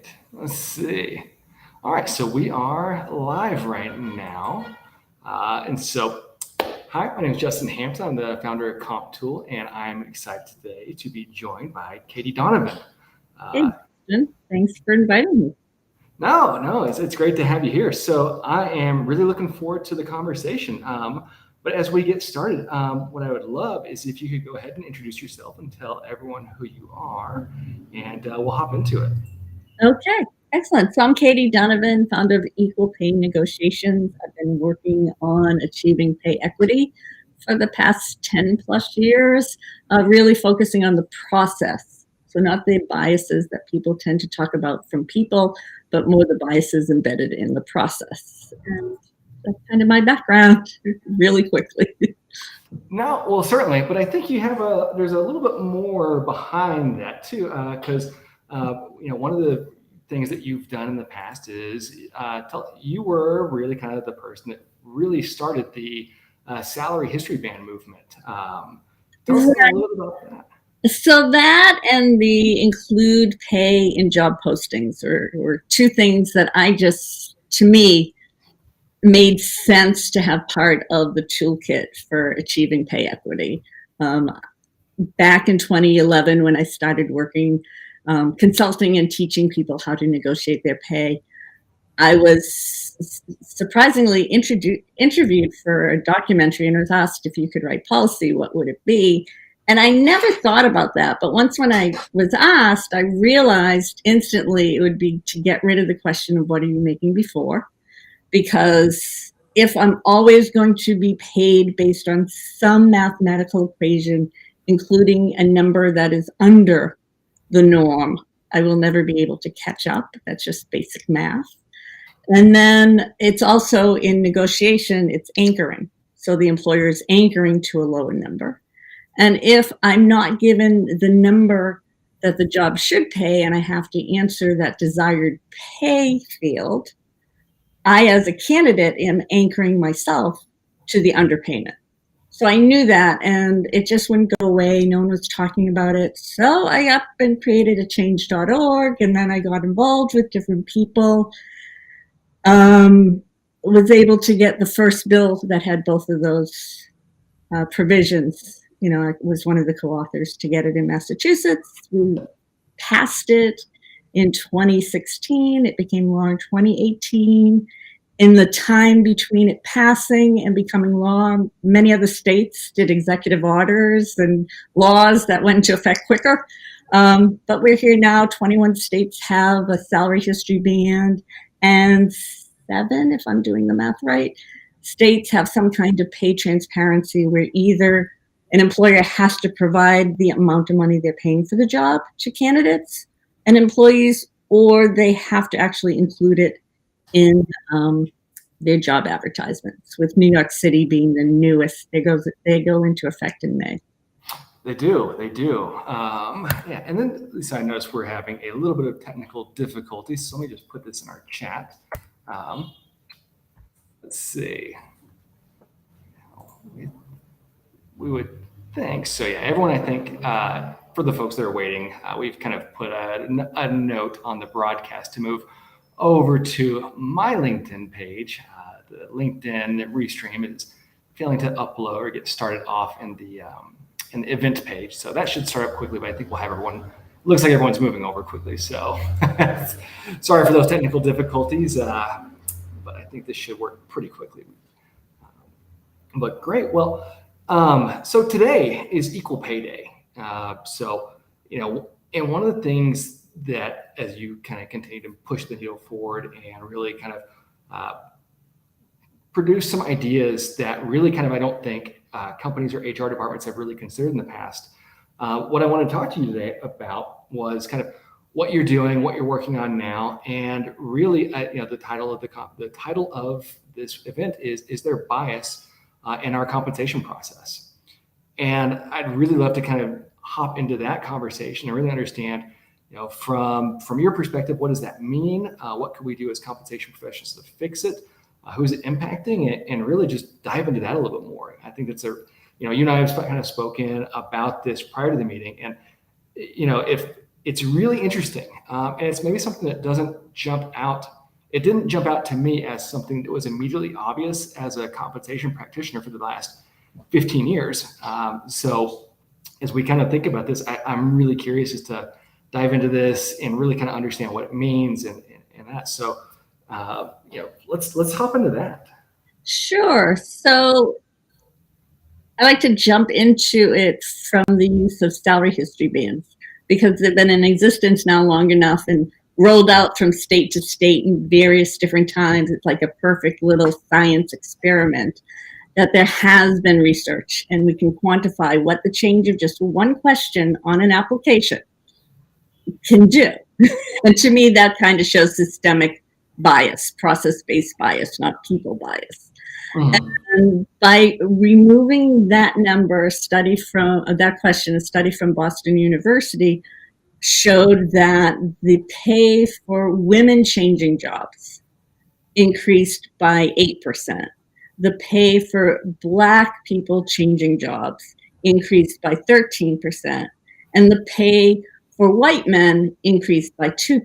right. Let's see. All right, so we are live right now. And so, hi, my name is Justin Hampton. I'm the founder of CompTool, and I'm excited today to be joined by Katie Donovan. Hey, Justin. Thanks for inviting me. No, it's great to have you here. So I am really looking forward to the conversation. But as we get started, what I would love is if you could go ahead and introduce yourself and tell everyone who you are, and we'll hop into it. Okay, excellent. So I'm Katie Donovan, founder of Equal Pay Negotiations. I've been working on achieving pay equity for the past 10 plus years, really focusing on the process. So not the biases that people tend to talk about from people, but more the biases embedded in the process. And that's kind of my background really quickly. No, well, certainly, but I think there's a little bit more behind that too, because one of the things that you've done in the past is you were really kind of the person that really started the salary history band movement. Tell us a little bit about that. So that and the include pay in job postings were two things that to me, made sense to have part of the toolkit for achieving pay equity. Back in 2011, when I started working, consulting and teaching people how to negotiate their pay, I was surprisingly interviewed for a documentary and was asked if you could write policy, what would it be? And I never thought about that. But once when I was asked, I realized instantly it would be to get rid of the question of what are you making before? Because if I'm always going to be paid based on some mathematical equation, including a number that is under the norm, I will never be able to catch up. That's just basic math. And then it's also in negotiation, it's anchoring. So the employer is anchoring to a lower number. And if I'm not given the number that the job should pay and I have to answer that desired pay field, I, as a candidate, am anchoring myself to the underpayment. So I knew that, and it just wouldn't go away. No one was talking about it. So I up and created a change.org, and then I got involved with different people. Was able to get the first bill that had both of those provisions. I was one of the co-authors to get it in Massachusetts. We passed it in 2016. It became law in 2018. In the time between it passing and becoming law, many other states did executive orders and laws that went into effect quicker. But we're here now. 21 states have a salary history band, and 7, if I'm doing the math right, states have some kind of pay transparency where either an employer has to provide the amount of money they're paying for the job to candidates and employees, or they have to actually include it in their job advertisements, with New York City being the newest. They go into effect in May. They do. Yeah, and then Lisa, I noticed we're having a little bit of technical difficulties, so let me just put this in our chat. Let's see. We would think so. Yeah, everyone, I think for the folks that are waiting, we've kind of put a note on the broadcast to move over to my LinkedIn page. The LinkedIn Restream is failing to upload or get started off in the event page, so that should start up quickly. But I think we'll have everyone. Looks like everyone's moving over quickly. So sorry for those technical difficulties, but I think this should work pretty quickly. But great. Well, so today is Equal Pay Day. And one of the things that, as you kind of continue to push the needle forward and really kind of produce some ideas that really kind of, I don't think companies or HR departments have really considered in the past. What I want to talk to you today about was kind of what you're doing, what you're working on now, and really, the title of this event is there bias in our compensation process? And I'd really love to kind of hop into that conversation and really understand, from your perspective, what does that mean? What can we do as compensation professionals to fix it? Who's it impacting? And really just dive into that a little bit more. I think that's you and I have kind of spoken about this prior to the meeting. And, if it's really interesting. And it's maybe something that doesn't jump out. It didn't jump out to me as something that was immediately obvious as a compensation practitioner for the last 15 years. So as we kind of think about this, I'm really curious as to dive into this and really kind of understand what it means and that. So, let's hop into that. Sure. So I like to jump into it from the use of salary history bands because they've been in existence now long enough and rolled out from state to state in various different times. It's like a perfect little science experiment that there has been research, and we can quantify what the change of just one question on an application can do. And to me, that kind of shows systemic bias, process-based bias, not people bias. Mm-hmm. And by removing that number, a study from Boston University showed that the pay for women changing jobs increased by 8%. The pay for Black people changing jobs increased by 13%. And the pay for white men increased by 2%.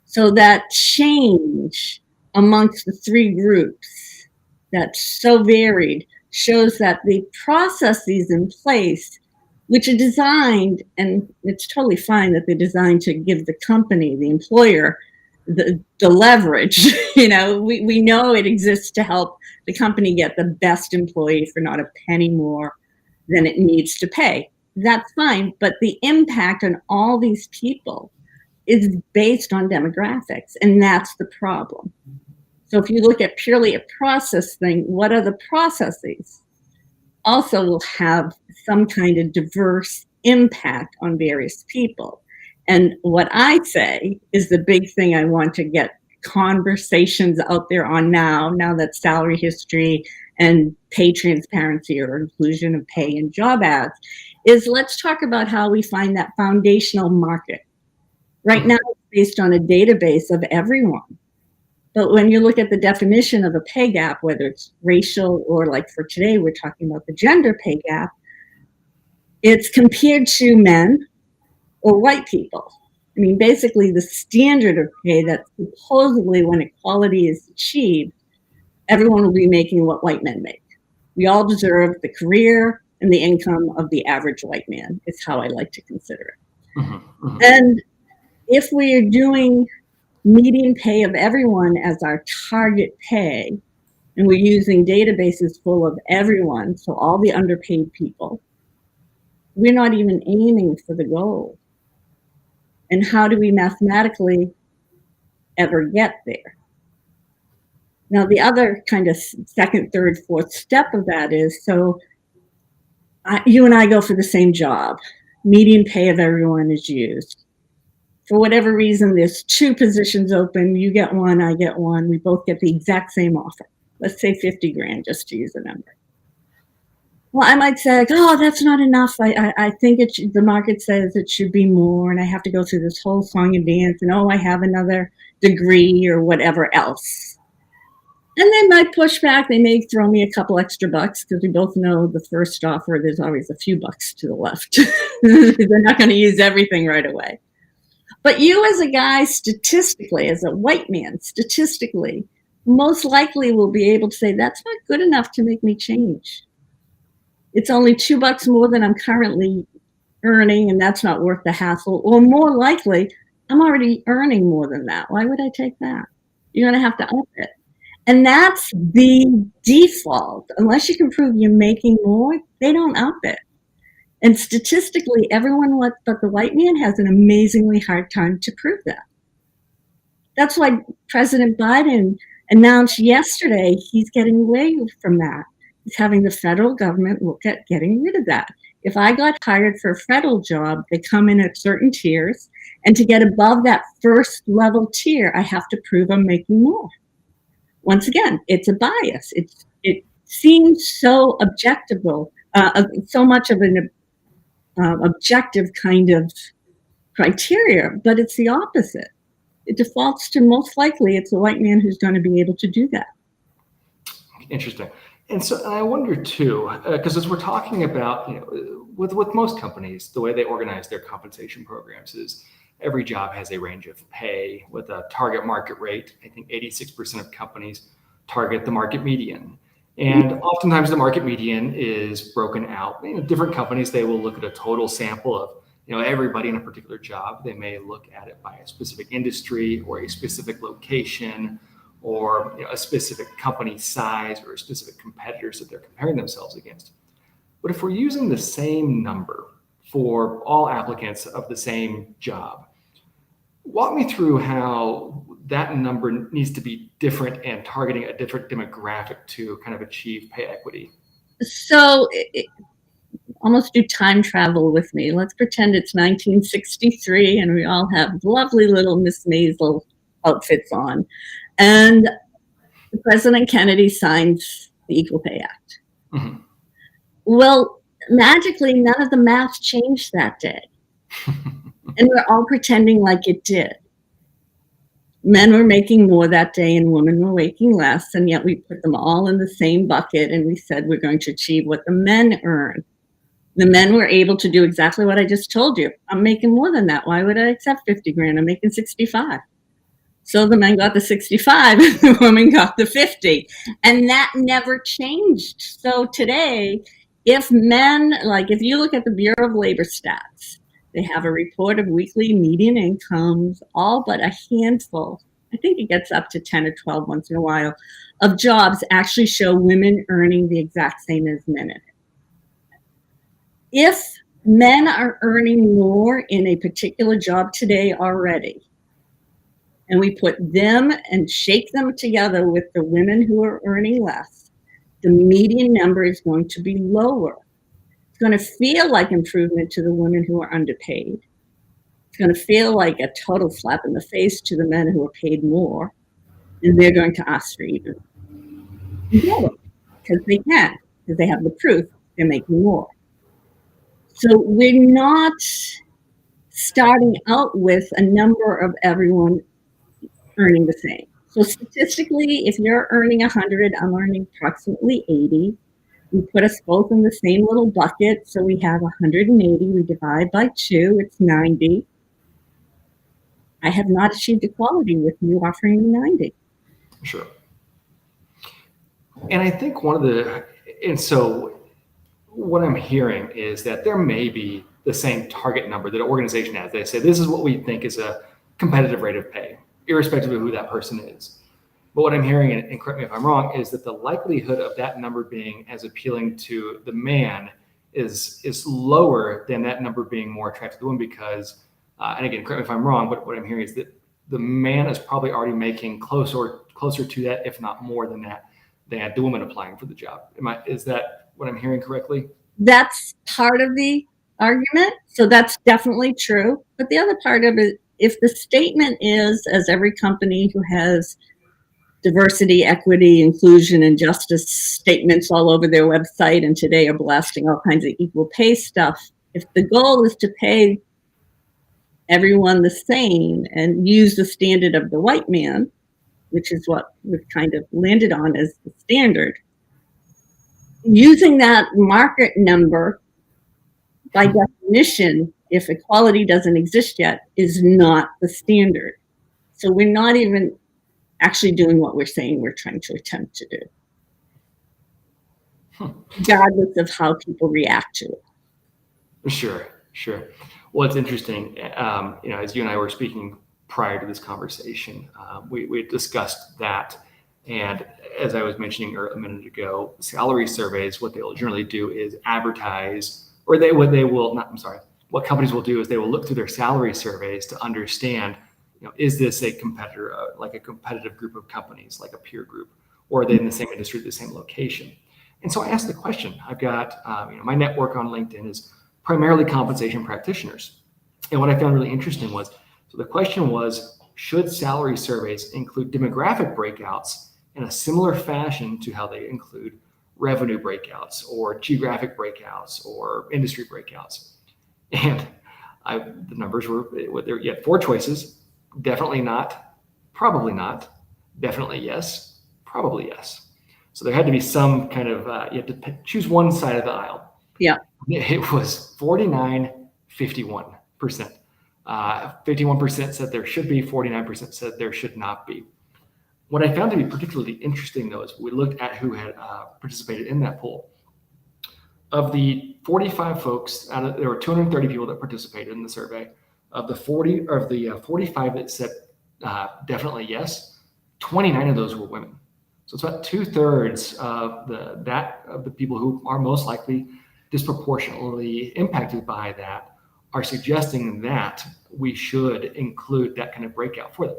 So that change amongst the three groups that's so varied shows that the processes in place, which are designed, and it's totally fine that they're designed to give the company, the employer, the leverage. We know it exists to help the company get the best employee for not a penny more than it needs to pay. That's fine, but the impact on all these people is based on demographics, and that's the problem. So if you look at purely a process thing, what are the processes? Also will have some kind of diverse impact on various people. And what I say is the big thing I want to get conversations out there on now that salary history and pay transparency or inclusion of pay in job ads, is let's talk about how we find that foundational market. Right now, it's based on a database of everyone. But when you look at the definition of a pay gap, whether it's racial or like for today, we're talking about the gender pay gap, it's compared to men or white people. I mean, basically the standard of pay that supposedly when equality is achieved, everyone will be making what white men make. We all deserve the career and the income of the average white man, is how I like to consider it. Mm-hmm. Mm-hmm. And if we are doing median pay of everyone as our target pay, and we're using databases full of everyone, so all the underpaid people, we're not even aiming for the goal. And how do we mathematically ever get there? Now, the other kind of second, third, fourth step of that is, so you and I go for the same job. Median pay of everyone is used. For whatever reason, there's two positions open. You get one, I get one. We both get the exact same offer. Let's say 50 grand, just to use a number. Well, I might say, oh, that's not enough. I think the market says it should be more, and I have to go through this whole song and dance, and I have another degree or whatever else. And they might push back. They may throw me a couple extra bucks because we both know the first offer, there's always a few bucks to the left. They're not going to use everything right away. But you as a guy, statistically, as a white man, statistically, most likely will be able to say, that's not good enough to make me change. It's only $2 more than I'm currently earning, and that's not worth the hassle. Or more likely, I'm already earning more than that. Why would I take that? You're going to have to up it. And that's the default. Unless you can prove you're making more, they don't up it. And statistically, everyone but the white man has an amazingly hard time to prove that. That's why President Biden announced yesterday he's getting away from that. He's having the federal government look at getting rid of that. If I got hired for a federal job, they come in at certain tiers, and to get above that first level tier, I have to prove I'm making more. Once again, it's a bias. It seems so objectable, so much of an objective kind of criteria, but it's the opposite. It defaults to most likely it's a white man who's going to be able to do that. Interesting. And so and I wonder too, because as we're talking about, with most companies, the way they organize their compensation programs is every job has a range of pay with a target market rate. I think 86% of companies target the market median. And oftentimes the market median is broken out. Different companies, they will look at a total sample of everybody in a particular job. They may look at it by a specific industry or a specific location or a specific company size or specific competitors that they're comparing themselves against. But if we're using the same number for all applicants of the same job, walk me through how that number needs to be different and targeting a different demographic to kind of achieve pay equity. So almost do time travel with me. Let's pretend it's 1963 and we all have lovely little Miss Maisel outfits on. And President Kennedy signs the Equal Pay Act. Mm-hmm. Well, magically, none of the math changed that day. And we're all pretending like it did. Men were making more that day and women were making less, and yet we put them all in the same bucket and we said we're going to achieve what the men earn. The men were able to do exactly what I just told you. I'm making more than that. Why would I accept 50 grand? I'm making 65. So the men got the 65 and the women got the 50. And that never changed. So today, if men, like if you look at the Bureau of Labor stats, they have a report of weekly median incomes, all but a handful, I think it gets up to 10 or 12 once in a while, of jobs actually show women earning the exact same as men. If men are earning more in a particular job today already, and we put them and shake them together with the women who are earning less, the median number is going to be lower. It's going to feel like improvement to the women who are underpaid. It's going to feel like a total slap in the face to the men who are paid more, and they're going to ask for even. Because they can, because they have the proof they're making more. So we're not starting out with a number of everyone earning the same. So statistically, if you're earning 100, I'm earning approximately 80. We put us both in the same little bucket. So we have 180, we divide by 2, it's 90. I have not achieved equality with you offering me 90. Sure. And I think so what I'm hearing is that there may be the same target number that an organization has. They say, this is what we think is a competitive rate of pay, irrespective of who that person is. But what I'm hearing, and correct me if I'm wrong, is that the likelihood of that number being as appealing to the man is lower than that number being more attractive to the woman because, and again, correct me if I'm wrong, but what I'm hearing is that the man is probably already making closer to that, if not more than that, than the woman applying for the job. Is that what I'm hearing correctly? That's part of the argument. So that's definitely true. But the other part of it, if the statement is, as every company who has diversity, equity, inclusion, and justice statements all over their website and today are blasting all kinds of equal pay stuff, if the goal is to pay everyone the same and use the standard of the white man, which is what we've kind of landed on as the standard, using that market number by definition, if equality doesn't exist yet, is not the standard. So we're not even actually doing what we're saying we're trying to attempt to do, regardless of how people react to it. Sure. Well, it's interesting. As you and I were speaking prior to this conversation, we discussed that. And as I was mentioning a minute ago, salary surveys, what they will generally do is advertise, or what companies will do is they will look through their salary surveys to understand, is this a competitor, like a competitive group of companies, like a peer group, or are they in the same industry, the same location? And so I asked the question. I've got, my network on LinkedIn is primarily compensation practitioners. And what I found really interesting was, so the question was, should salary surveys include demographic breakouts in a similar fashion to how they include revenue breakouts or geographic breakouts or industry breakouts? And the numbers were, you had 4 choices: definitely not, probably not, definitely yes, probably yes. So there had to be some kind of, you have to choose one side of the aisle. Yeah. It was 49, 51%. 51% said there should be, 49% said there should not be. What I found to be particularly interesting, though, is we looked at who had participated in that poll. Of the 45 folks, there were 230 people that participated in the survey. Of the 45 that said definitely yes, 29 of those were women. So it's about 2/3 of the people who are most likely disproportionately impacted by that are suggesting that we should include that kind of breakout for them.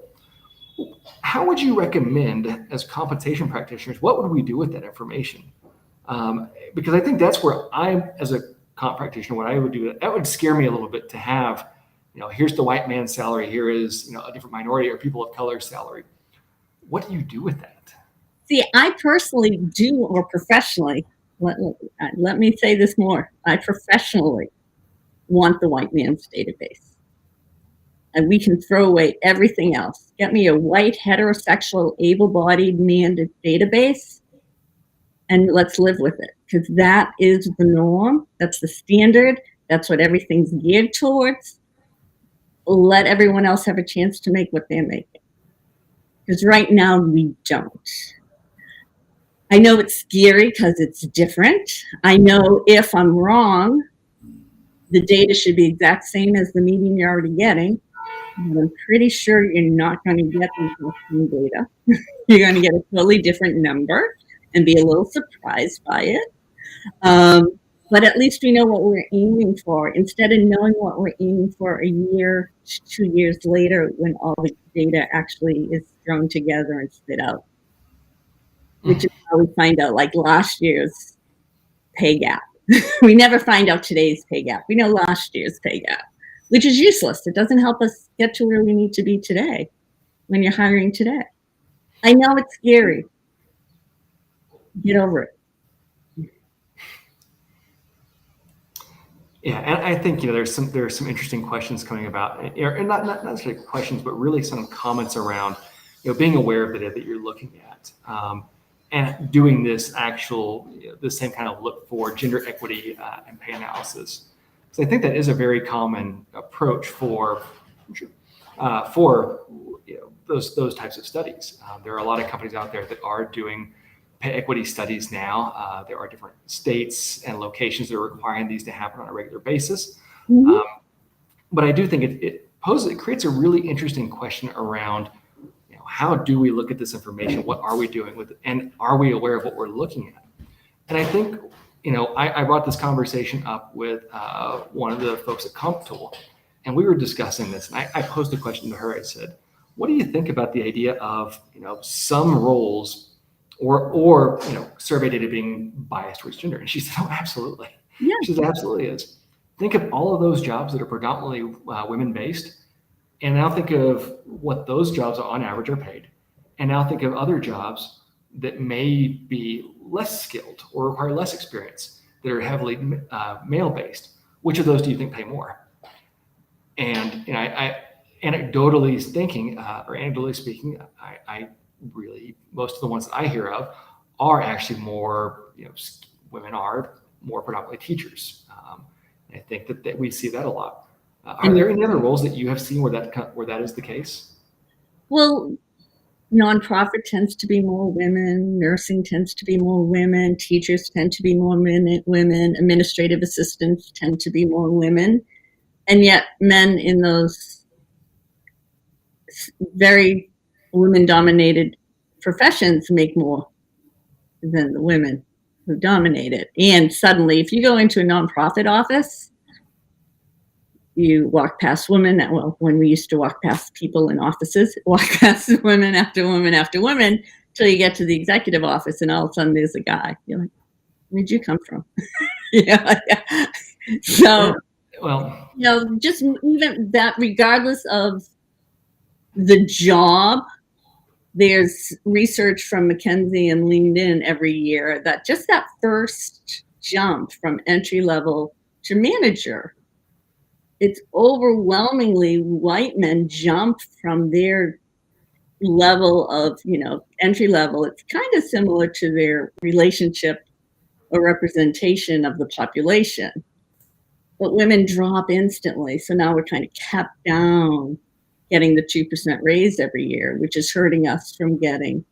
How would you recommend, as compensation practitioners, what would we do with that information? Because I think that's where as a comp practitioner, what I would do, that would scare me a little bit to have, here's the white man's salary, here is, a different minority or people of color salary. What do you do with that? See, I personally do, or professionally, let me say this more. I professionally want the white man's database. And we can throw away everything else. Get me a white, heterosexual, able-bodied man database, and let's live with it. Because that is the norm. That's the standard. That's what everything's geared towards. Let everyone else have a chance to make what they're making. Because right now, we don't. I know it's scary because it's different. I know if I'm wrong, the data should be exact same as the median you're already getting. But I'm pretty sure you're not going to get the same data. You're going to get a totally different number and be a little surprised by it. But at least we know what we're aiming for, instead of knowing what we're aiming for a year, 2 years later, when all the data actually is thrown together and spit out. Which is how we find out, like last year's pay gap. We never find out today's pay gap. We know last year's pay gap, which is useless. It doesn't help us get to where we need to be today when you're hiring today. I know it's scary. Get over it. Yeah, and I think there's some interesting questions coming about, and not necessarily questions, but really some comments around being aware of the data that you're looking at, and doing this the same kind of look for gender equity and pay analysis. So I think that is a very common approach for those types of studies. There are a lot of companies out there that are doing pay equity studies now. There are different states and locations that are requiring these to happen on a regular basis. Mm-hmm. But I do think it creates a really interesting question around how do we look at this information? What are we doing with it? And are we aware of what we're looking at? And I think, I brought this conversation up with one of the folks at CompTool, and we were discussing this. And I posed a question to her. I said, what do you think about the idea of, some roles or survey data being biased towards gender? And she said, oh, absolutely. Yeah. She said, absolutely is. Think of all of those jobs that are predominantly women-based, and now think of what those jobs on average are paid. And now think of other jobs that may be less skilled or require less experience, that are heavily male-based. Which of those do you think pay more? And I anecdotally speaking, I really, most of the ones that I hear of are actually more, women are more predominantly teachers. I think that we see that a lot. Are there any other roles that you have seen where that is the case? Well, nonprofit tends to be more women, nursing tends to be more women, teachers tend to be more women, administrative assistants tend to be more women, and yet men in those very women-dominated professions make more than the women who dominate it. And suddenly, if you go into a nonprofit office, you walk past women when we used to walk past people in offices, walk past women after women after women, till you get to the executive office, and all of a sudden there's a guy. You're like, where'd you come from? Yeah. So, well, just even that, regardless of the job, there's research from McKinsey and LinkedIn every year that just that first jump from entry level to manager, it's overwhelmingly white men jump from their level of, entry level, it's kind of similar to their relationship or representation of the population. But women drop instantly. So now we're kind of capped down getting the 2% raise every year, which is hurting us from getting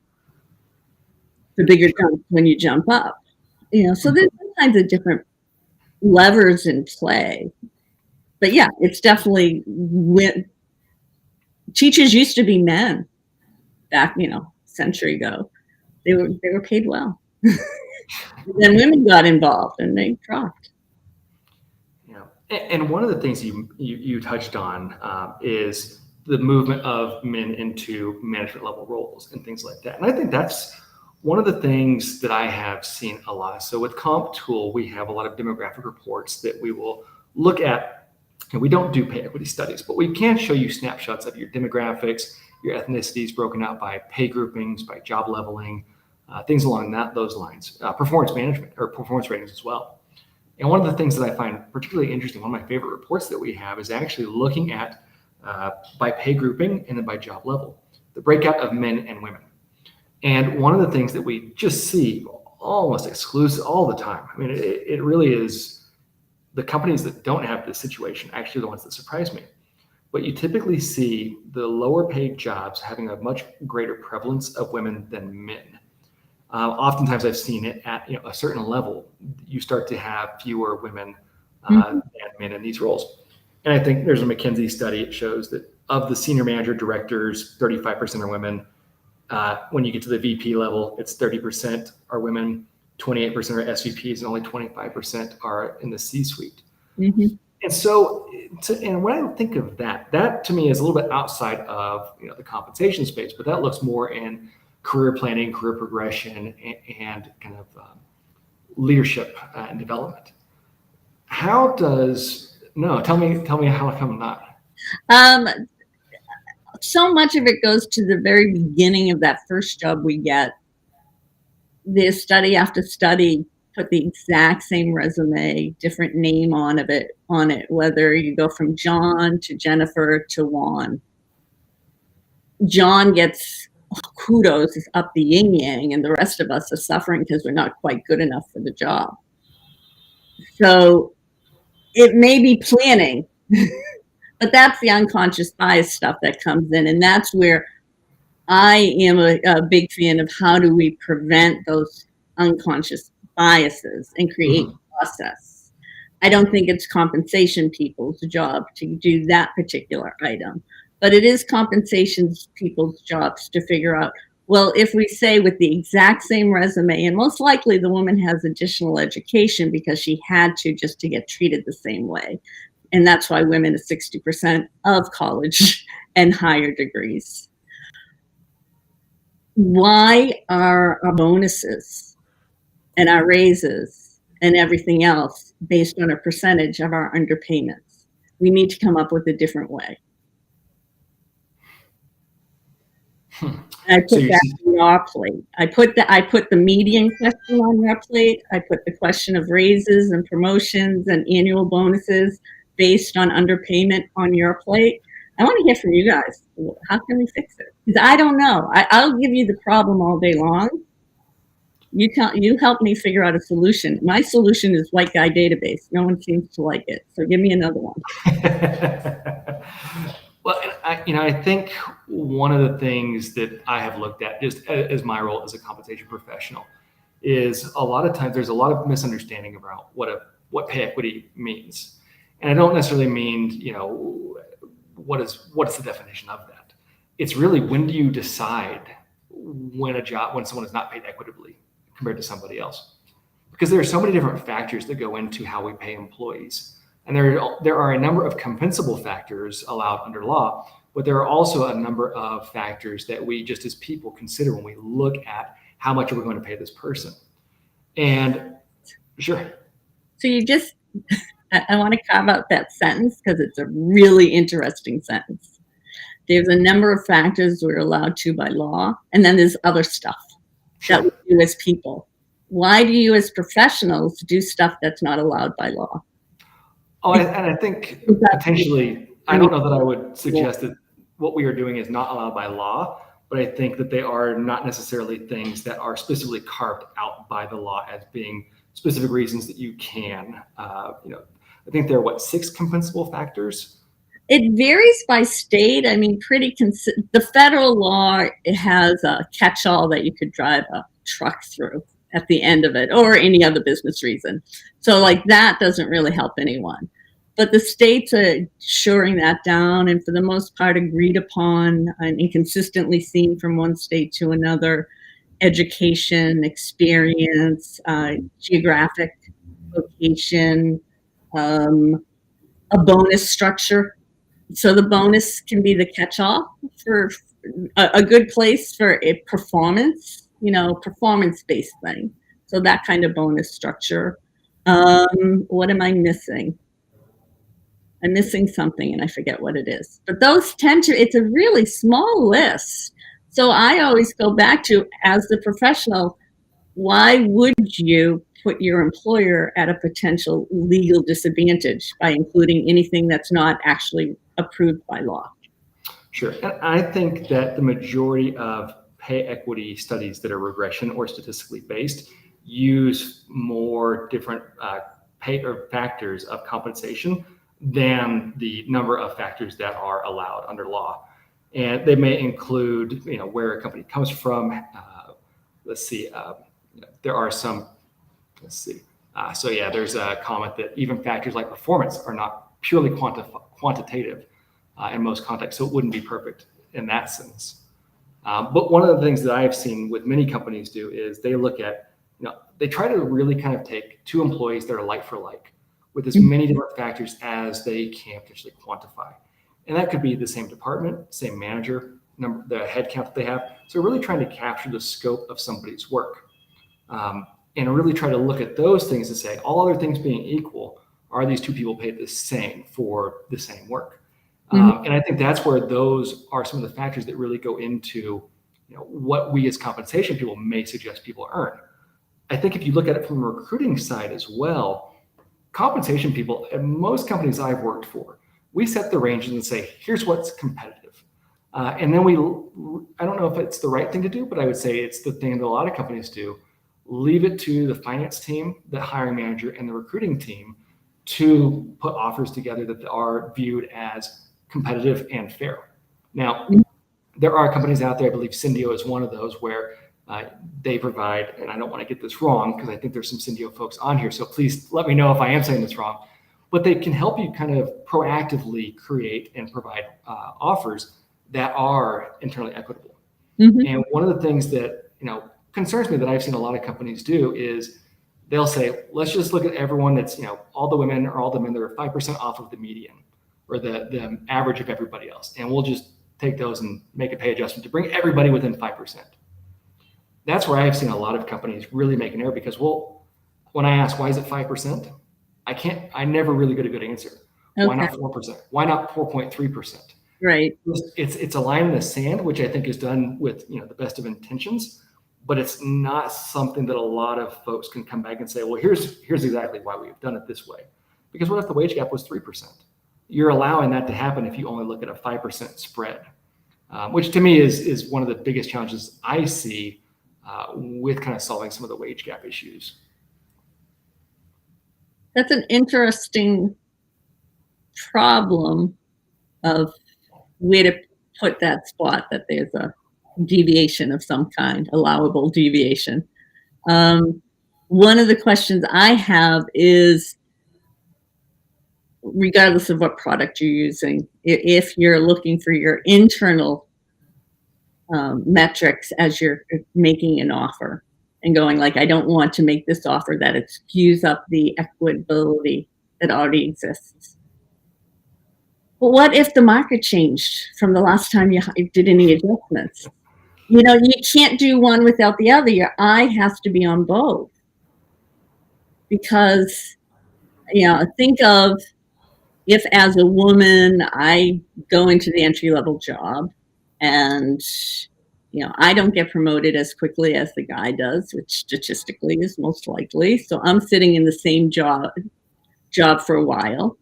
the bigger jump when you jump up. So there's all kinds of different levers in play. But yeah, it's definitely teachers used to be men back, century ago. They were paid well. Then women got involved and they dropped. Yeah, and one of the things you touched on is the movement of men into management level roles and things like that. And I think that's one of the things that I have seen a lot. So with Comp Tool, we have a lot of demographic reports that we will look at. And we don't do pay equity studies, but we can show you snapshots of your demographics, your ethnicities broken out by pay groupings, by job leveling, things along those lines, performance management or performance ratings as well. And one of the things that I find particularly interesting, one of my favorite reports that we have is actually looking at by pay grouping and then by job level, the breakout of men and women. And one of the things that we just see almost exclusive all the time, I mean, it really is the companies that don't have this situation actually the ones that surprise me. But you typically see the lower paid jobs having a much greater prevalence of women than men. Oftentimes I've seen it at a certain level, you start to have fewer women than men in these roles. And I think there's a McKinsey study, it shows that of the senior manager directors, 35% are women. When you get to the VP level, it's 30% are women, 28% are SVPs, and only 25% are in the C-suite. Mm-hmm. And so, and when I think of that to me is a little bit outside of the compensation space, but that looks more in career planning, career progression, and kind of leadership and development. Tell me how come not? So much of it goes to the very beginning of that first job we get. The study after study put the exact same resume, different name on it, whether you go from John to Jennifer to Juan. John gets kudos, is up the yin yang, and the rest of us are suffering because we're not quite good enough for the job. So it may be planning, but that's the unconscious bias stuff that comes in, and that's where I am a big fan of how do we prevent those unconscious biases and create process. I don't think it's compensation people's job to do that particular item, but it is compensation people's jobs to figure out, well, if we say with the exact same resume, and most likely the woman has additional education because she had to just to get treated the same way. And that's why women are 60% of college and higher degrees. Why are our bonuses and our raises and everything else based on a percentage of our underpayments? We need to come up with a different way. I put that on your plate. I put the median question on your plate. I put the question of raises and promotions and annual bonuses based on underpayment on your plate. I want to hear from you guys. How can we fix it? Because I don't know. I'll give you the problem all day long. You help me figure out a solution. My solution is white guy database. No one seems to like it. So give me another one. Well, I think one of the things that I have looked at just as my role as a compensation professional is a lot of times there's a lot of misunderstanding about what pay equity means. And I don't necessarily mean, what is the definition of that? It's really, when do you decide when someone is not paid equitably compared to somebody else? Because there are so many different factors that go into how we pay employees. And there are a number of compensable factors allowed under law, but there are also a number of factors that we just as people consider when we look at how much are we going to pay this person. And sure. So I want to carve out that sentence because it's a really interesting sentence. There's a number of factors we're allowed to by law, and then there's other stuff that we do as people. Why do you as professionals do stuff that's not allowed by law? Oh, and I think potentially, I don't know that I would suggest that what we are doing is not allowed by law, but I think that they are not necessarily things that are specifically carved out by the law as being specific reasons that you can. I think there are 6 compensable factors. It varies by state. I mean, the federal law, it has a catch-all that you could drive a truck through at the end of it, or any other business reason. So like that doesn't really help anyone. But the states are shoring that down, and for the most part agreed upon and inconsistently seen from one state to another. Education, experience, geographic location, a bonus structure. So the bonus can be the catch-all for a good place for a performance, performance-based thing. So that kind of bonus structure. What am I missing? I'm missing something and I forget what it is. But those it's a really small list. So I always go back to, as the professional, why would you put your employer at a potential legal disadvantage by including anything that's not actually approved by law? Sure. And I think that the majority of pay equity studies that are regression or statistically based use more different pay or factors of compensation than the number of factors that are allowed under law. And they may include, where a company comes from. There are some, there's a comment that even factors like performance are not purely quantitative in most contexts, so it wouldn't be perfect in that sense. But one of the things that I've seen with many companies do is they look at, they try to really kind of take 2 employees that are like for like with as many different factors as they can potentially quantify. And that could be the same department, same manager, the headcount that they have. So really trying to capture the scope of somebody's work. And really try to look at those things and say, all other things being equal, are these 2 people paid the same for the same work? And I think that's where those are some of the factors that really go into what we as compensation people may suggest people earn. I think if you look at it from a recruiting side as well, compensation people at most companies I've worked for, we set the ranges and say, here's what's competitive. And then I don't know if it's the right thing to do, but I would say it's the thing that a lot of companies do. Leave it to the finance team, the hiring manager, and the recruiting team to put offers together that are viewed as competitive and fair. Now, there are companies out there, I believe Syndio is one of those, where they provide, and I don't want to get this wrong because I think there's some Syndio folks on here, so please let me know if I am saying this wrong, but they can help you kind of proactively create and provide offers that are internally equitable. And one of the things that, concerns me that I've seen a lot of companies do is they'll say, let's just look at everyone that's, all the women or all the men that are 5% off of the median or the average of everybody else. And we'll just take those and make a pay adjustment to bring everybody within 5%. That's where I have seen a lot of companies really make an error because, when I ask, why is it 5%? I never really get a good answer. Okay. Why not 4%? Why not 4.3%? Right. It's a line in the sand, which I think is done with, the best of intentions, but it's not something that a lot of folks can come back and say, well, here's exactly why we've done it this way. Because what if the wage gap was 3%? You're allowing that to happen if you only look at a 5% spread, which to me is one of the biggest challenges I see with kind of solving some of the wage gap issues. That's an interesting problem of where to put that spot, that there's a deviation of some kind, allowable deviation. One of the questions I have is, regardless of what product you're using, if you're looking for your internal metrics as you're making an offer and going like, I don't want to make this offer that it skews up the equitability that already exists. But what if the market changed from the last time you did any adjustments? You can't do one without the other. Your eye has to be on both. Because, think of if as a woman, I go into the entry-level job and, I don't get promoted as quickly as the guy does, which statistically is most likely. So I'm sitting in the same job for a while,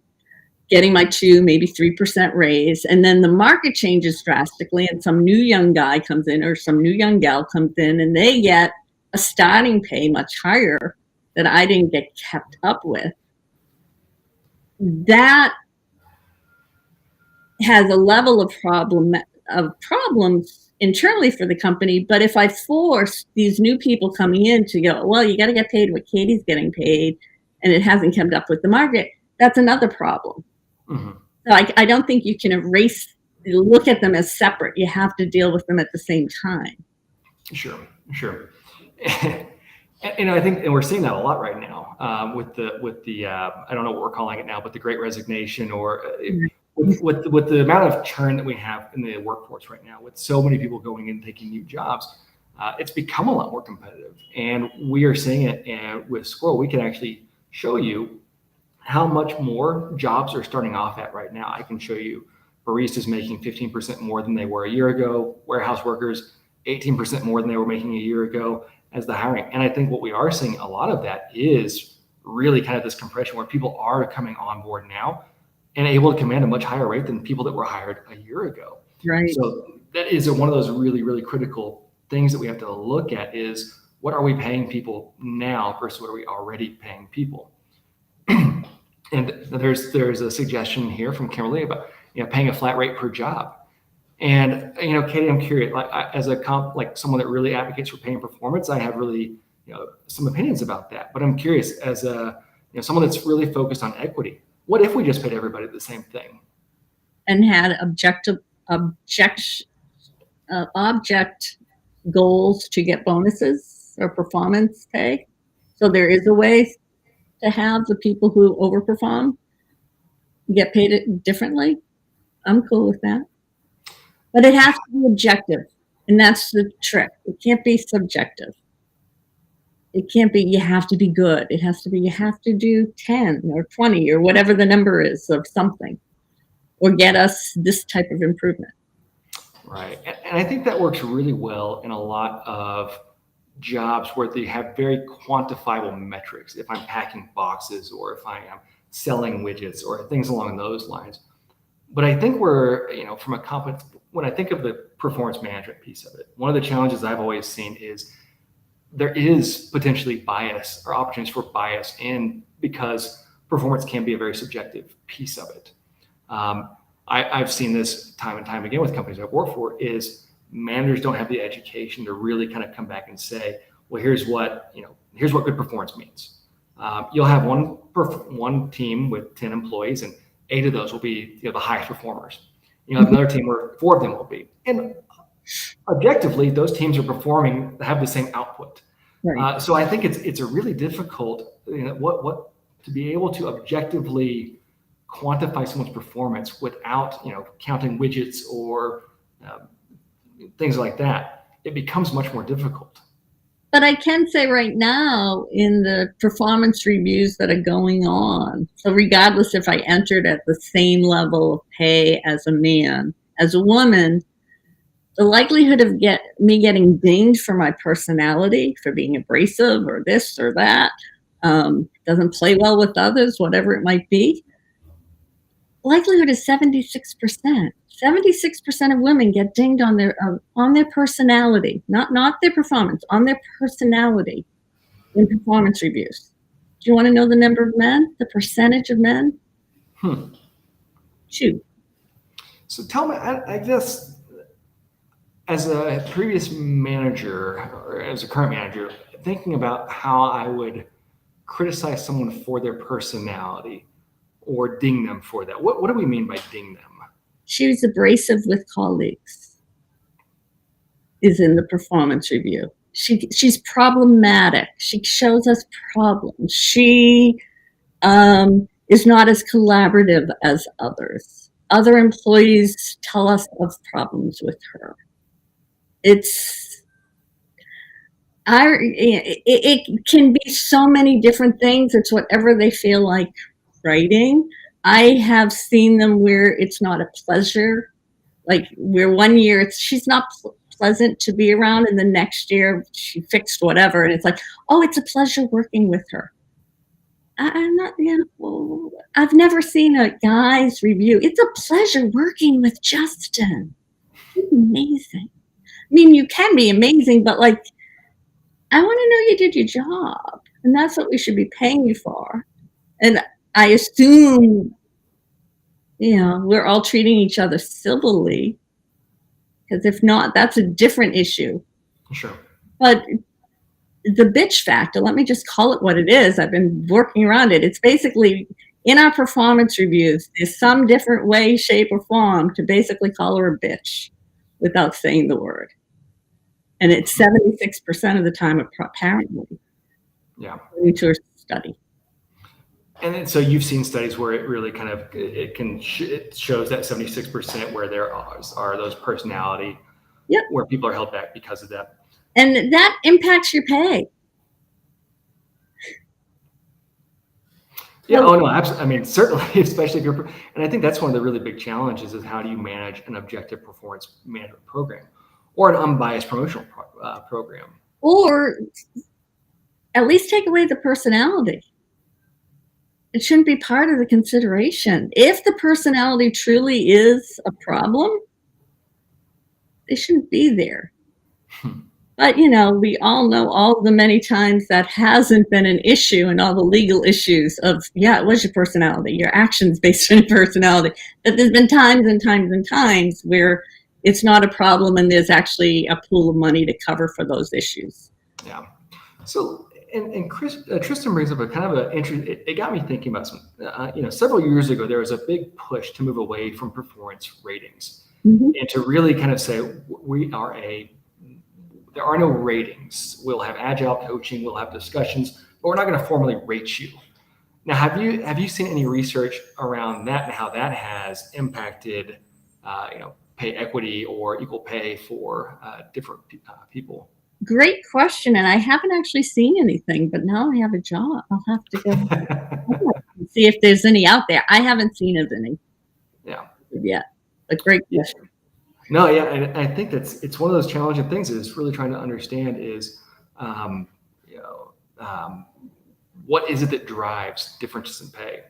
getting my 2, maybe 3% raise. And then the market changes drastically and some new young guy comes in or some new young gal comes in and they get a starting pay much higher that I didn't get kept up with. That has a level of problems internally for the company. But if I force these new people coming in to go, well, you got to get paid what Katie's getting paid, and it hasn't kept up with the market, that's another problem. Mm-hmm. So I don't think you can look at them as separate. You have to deal with them at the same time. Sure. And I think, and we're seeing that a lot right now with the I don't know what we're calling it now, but the Great Resignation, or with the amount of churn that we have in the workforce right now, with so many people going in taking new jobs, it's become a lot more competitive. And we are seeing it. And with Squirrel, we can actually show you how much more jobs are starting off at right now. I can show you baristas making 15% more than they were a year ago, warehouse workers 18% more than they were making a year ago as the hiring. And I think what we are seeing, a lot of that is really kind of this compression where people are coming on board now and able to command a much higher rate than people that were hired a year ago. Right. So that is one of those really, really critical things that we have to look at is, what are we paying people now versus what are we already paying people? And there's a suggestion here from Kimberly about paying a flat rate per job. And Katie, I'm curious, as someone that really advocates for paying performance, I have really some opinions about that. But I'm curious, as someone that's really focused on equity, what if we just paid everybody the same thing and had object goals to get bonuses or performance pay? So there is a way to have the people who overperform get paid differently. I'm cool with that. But it has to be objective, and that's the trick. It can't be subjective. It can't be, you have to be good. It has to be, you have to do 10 or 20 or whatever the number is of something, or get us this type of improvement. Right. And I think that works really well in a lot of jobs where they have very quantifiable metrics. If I'm packing boxes or if I am selling widgets or things along those lines. But I think from a competence, when I think of the performance management piece of it, one of the challenges I've always seen is there is potentially bias or opportunities for bias because performance can be a very subjective piece of it. I've seen this time and time again with companies I've worked for, is managers don't have the education to really kind of come back and say, well, here's what good performance means. You'll have one team with 10 employees and 8 of those will be the highest performers. You have another team where 4 of them will be. And objectively, those teams have the same output. Right. So I think it's a really difficult, what to be able to objectively quantify someone's performance without, counting widgets or things like that. It becomes much more difficult. But I can say right now, in the performance reviews that are going on, so regardless if I entered at the same level of pay as a man, as a woman, the likelihood of me getting dinged for my personality, for being abrasive or this or that, doesn't play well with others, whatever it might be, likelihood is 76%. 76% of women get dinged on their personality, not their performance, on their personality in performance reviews. Do you want to know the number of men, the percentage of men? Shoot. So tell me, I guess, as a previous manager or as a current manager, thinking about how I would criticize someone for their personality or ding them for that. What do we mean by ding them? She was abrasive with colleagues, is in the performance review. She's problematic. She shows us problems. She is not as collaborative as others. Other employees tell us of problems with her. It can be so many different things. It's whatever they feel like writing. I have seen them where it's not a pleasure, like where one year she's not pleasant to be around, and the next year she fixed whatever, and it's like, oh, it's a pleasure working with her. I'm not, well, I've never seen a guy's review. It's a pleasure working with Justin. He's amazing. I mean, you can be amazing, but like, I want to know you did your job, and that's what we should be paying you for. And I assume, we're all treating each other civilly, because if not, that's a different issue. Sure. But the bitch factor, let me just call it what it is. I've been working around it. It's basically in our performance reviews, there's some different way, shape, or form to basically call her a bitch without saying the word. And it's 76% of the time, apparently, Yeah. according to a study. And then, so you've seen studies where it really kind of it shows that 76% where there are those personality, Yep. where people are held back because of that. And that impacts your pay. Yeah. Oh no, absolutely. I mean, certainly, especially if you're, and I think that's one of the really big challenges is how do you manage an objective performance management program or an unbiased promotional program? Or at least take away the personality. It shouldn't be part of the consideration. If the personality truly is a problem, they shouldn't be there. But, we all know all the many times that hasn't been an issue, and all the legal issues of, it was your personality, your actions based on your personality. But there's been times and times and times where it's not a problem and there's actually a pool of money to cover for those issues. Yeah. So, and Tristan brings up a kind of an interest. It got me thinking about some, several years ago, there was a big push to move away from performance ratings and to really kind of say, there are no ratings. We'll have agile coaching, we'll have discussions, but we're not going to formally rate you. Now, have you seen any research around that and how that has impacted, pay equity or equal pay for different people? Great question, and I haven't actually seen anything, but now I have a job. I'll have to go see if there's any out there. I haven't seen of any. Yeah. Yet. A great question. No, yeah, and I think it's one of those challenging things is really trying to understand is, what is it that drives differences in pay?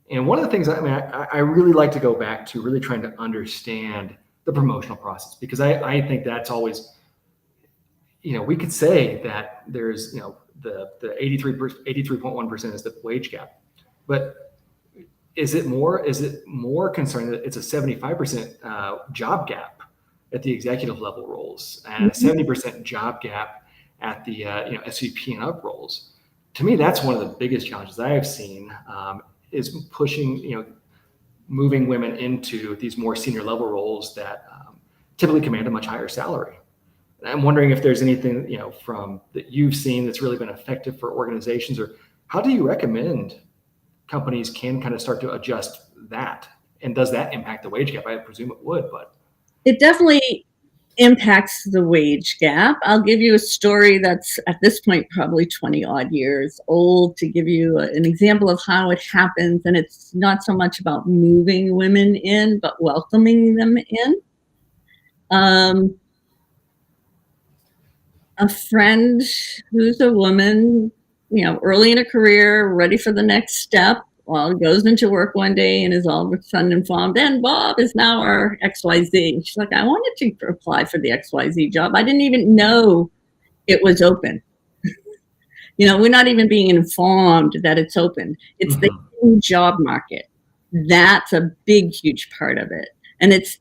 And one of the things, I really like to go back to really trying to understand the promotional process, because I think that's always, we could say that there's, the 83.1% is the wage gap, but is it more concerning that it's a 75% job gap at the executive level roles and a 70% job gap at the SVP and up roles? To me, that's one of the biggest challenges I have seen is pushing, moving women into these more senior level roles that typically command a much higher salary. And I'm wondering if there's anything, from that you've seen that's really been effective for organizations, or how do you recommend companies can kind of start to adjust that? And does that impact the wage gap? I presume it would, but it definitely impacts the wage gap. I'll give you a story that's at this point probably 20 odd years old to give you an example of how it happens. And it's not so much about moving women in, but welcoming them in. A friend who's a woman, early in a career, ready for the next step, goes into work one day and is all of a sudden informed, and Bob is now our XYZ. She's like, I wanted to apply for the XYZ job. I didn't even know it was open. We're not even being informed that it's open. It's the job market. That's a big, huge part of it. And it's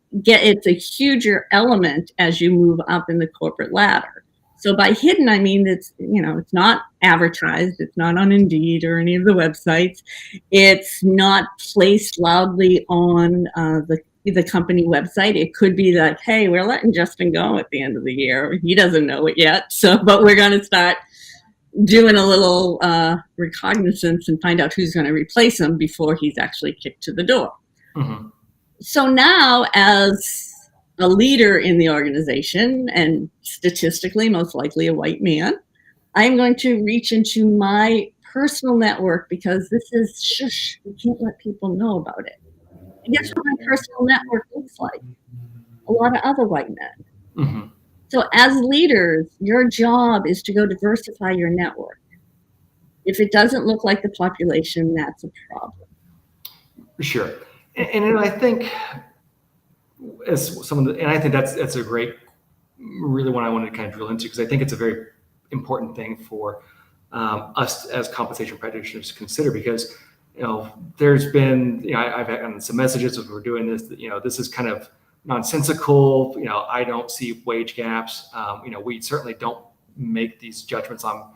a huger element as you move up in the corporate ladder. So by hidden, I mean it's not advertised. It's not on Indeed or any of the websites. It's not placed loudly on the company website. It could be that, hey, we're letting Justin go at the end of the year. He doesn't know it yet. But we're going to start doing a little recognizance and find out who's going to replace him before he's actually kicked to the door. So now, as a leader in the organization, and statistically most likely a white man, I'm going to reach into my personal network, because this is shush, we can't let people know about it. And guess what my personal network looks like? A lot of other white men. So as leaders, your job is to go diversify your network. If it doesn't look like the population, that's a problem. Sure. And I think as some of the, and I think that's a great, really one I wanted to kind of drill into, because I think it's a very important thing for us as compensation practitioners to consider, because there's been, I've had some messages as we're doing this, that, this is kind of nonsensical. I don't see wage gaps. We certainly don't make these judgments on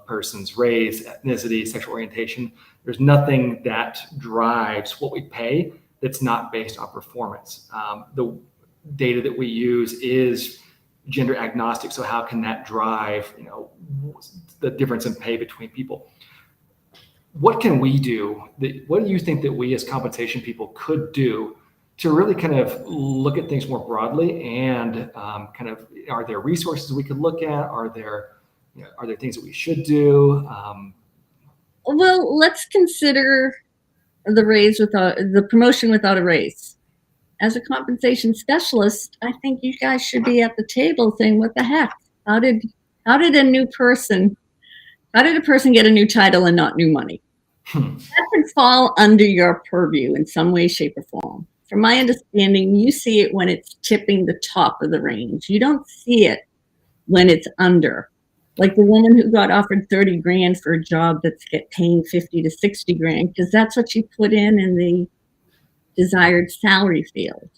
person's race, ethnicity, sexual orientation. There's nothing that drives what we pay that's not based on performance. The data that we use is gender agnostic. So how can that drive, the difference in pay between people? What can we do? What do you think that we as compensation people could do to really kind of look at things more broadly, and kind of, are there resources we could look at? Are there things that we should do? Well, let's consider the promotion without a raise. As a compensation specialist, I think you guys should be at the table saying, what the heck? How did a person get a new title and not new money? That could fall under your purview in some way, shape, or form. From my understanding, you see it when it's tipping the top of the range. You don't see it when it's under. Like the woman who got offered 30 grand for a job that's paying 50 to 60 grand, because that's what she put in the desired salary field.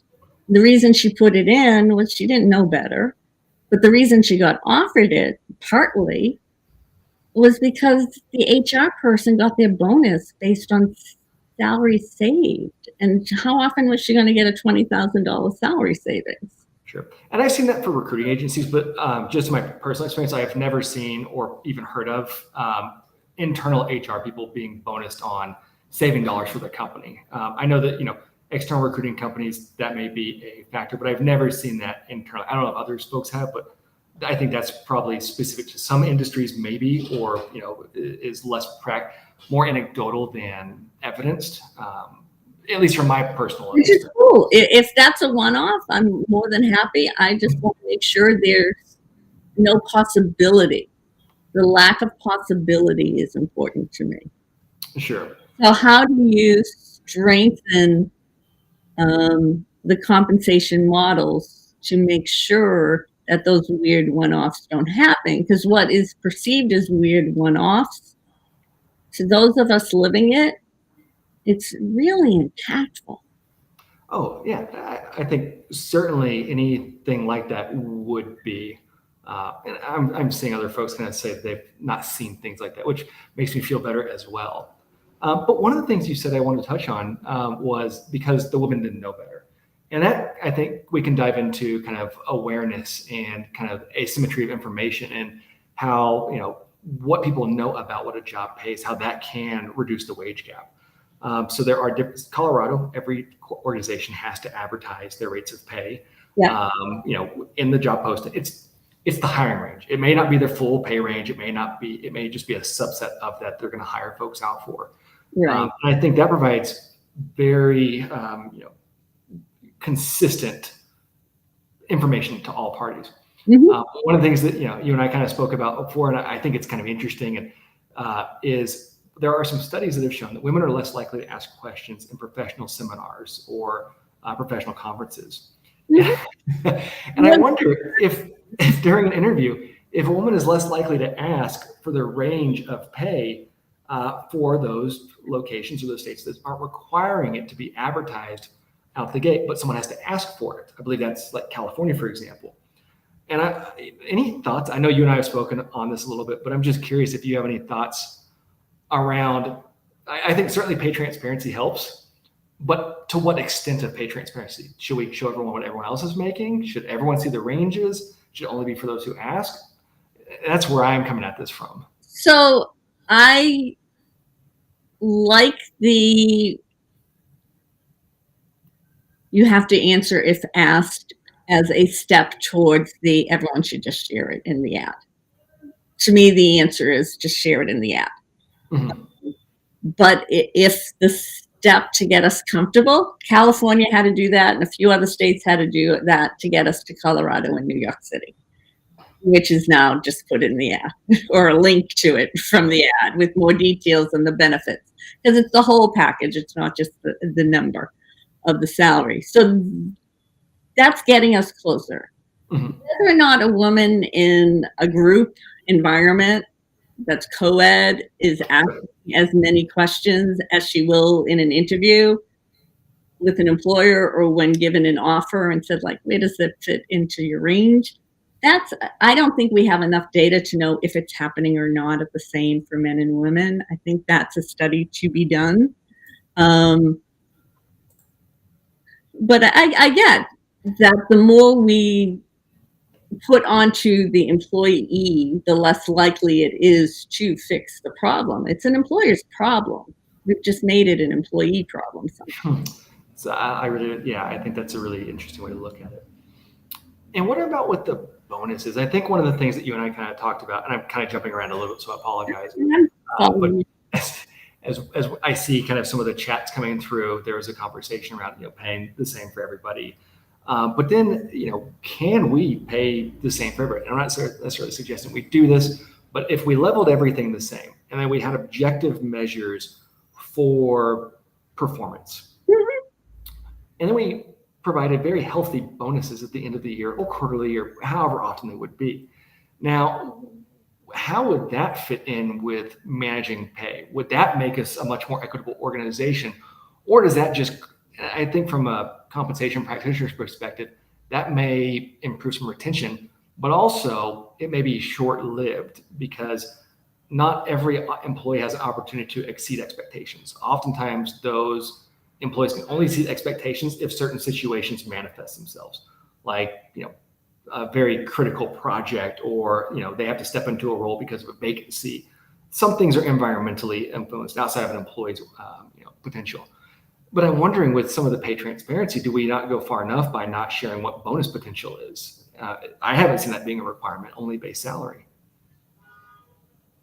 The reason she put it in was she didn't know better, but the reason she got offered it partly was because the HR person got their bonus based on salary saved. And how often was she going to get a $20,000 salary savings? Sure. And I've seen that for recruiting agencies, but just my personal experience, I have never seen or even heard of internal HR people being bonused on saving dollars for their company. I know that, external recruiting companies, that may be a factor, but I've never seen that internal. I don't know if others folks have, but I think that's probably specific to some industries, maybe, or, is more anecdotal than evidenced. At least from my personal Which is cool. If that's a one-off, I'm more than happy. I just want to make sure there's no possibility. The lack of possibility is important to me. Sure. So how do you strengthen the compensation models to make sure that those weird one-offs don't happen? Because what is perceived as weird one-offs, to those of us living it, it's really impactful. Oh, yeah. I think certainly anything like that would be, and I'm seeing other folks kind of say they've not seen things like that, which makes me feel better as well. But one of the things you said I wanted to touch on was because the woman didn't know better. And that, I think we can dive into kind of awareness and kind of asymmetry of information, and how, what people know about what a job pays, how that can reduce the wage gap. So there are different, Colorado, every organization has to advertise their rates of pay. Yeah. In the job posting, it's the hiring range. It may not be their full pay range. It may just be a subset of that they're going to hire folks out for. Right. And I think that provides very, consistent information to all parties. Mm-hmm. One of the things that, you and I kind of spoke about before, and I think it's kind of interesting, and is there are some studies that have shown that women are less likely to ask questions in professional seminars or professional conferences. Mm-hmm. And I wonder if during an interview, if a woman is less likely to ask for the range of pay for those locations or those states that aren't requiring it to be advertised out the gate, but someone has to ask for it. I believe that's like California, for example. And any thoughts? I know you and I have spoken on this a little bit, but I'm just curious if you have any thoughts around. I think certainly pay transparency helps, but to what extent of pay transparency? Should we show everyone what everyone else is making? Should everyone see the ranges? Should it only be for those who ask? That's where I'm coming at this from. So I like you have to answer if asked as a step towards everyone should just share it in the ad. To me, the answer is just share it in the ad. Mm-hmm. But if the step to get us comfortable, California had to do that, and a few other states had to do that to get us to Colorado and New York City. which is now just put in the ad or a link to it from the ad with more details and the benefits, because it's the whole package. It's not just the number of the salary. So that's getting us closer. Mhm. Whether or not a woman in a group environment that's co-ed is asking as many questions as she will in an interview with an employer, or when given an offer and said, like, where does it fit into your range? I don't think we have enough data to know if it's happening or not at the same for men and women. I think that's a study to be done. But I get that the more we put onto the employee, the less likely it is to fix the problem. It's an employer's problem. We've just made it an employee problem sometimes. So I really, yeah, I think that's a really interesting way to look at it. And what about with the bonuses? I think one of the things that you and I kind of talked about, and I'm kind of jumping around a little bit, so I apologize. But as I see kind of some of the chats coming through, there was a conversation around, paying the same for everybody. But then, can we pay the same for everybody? I'm not necessarily suggesting we do this, but if we leveled everything the same and then we had objective measures for performance, and then we provided very healthy bonuses at the end of the year or quarterly or however often they would be. Now, how would that fit in with managing pay? Would that make us a much more equitable organization? Or does that just, I think from a compensation practitioner's perspective, that may improve some retention, but also it may be short-lived because not every employee has an opportunity to exceed expectations. Oftentimes those employees can only exceed expectations if certain situations manifest themselves, like, a very critical project, or, they have to step into a role because of a vacancy. Some things are environmentally influenced outside of an employee's, potential. But I'm wondering, with some of the pay transparency, do we not go far enough by not sharing what bonus potential is? I haven't seen that being a requirement, only base salary.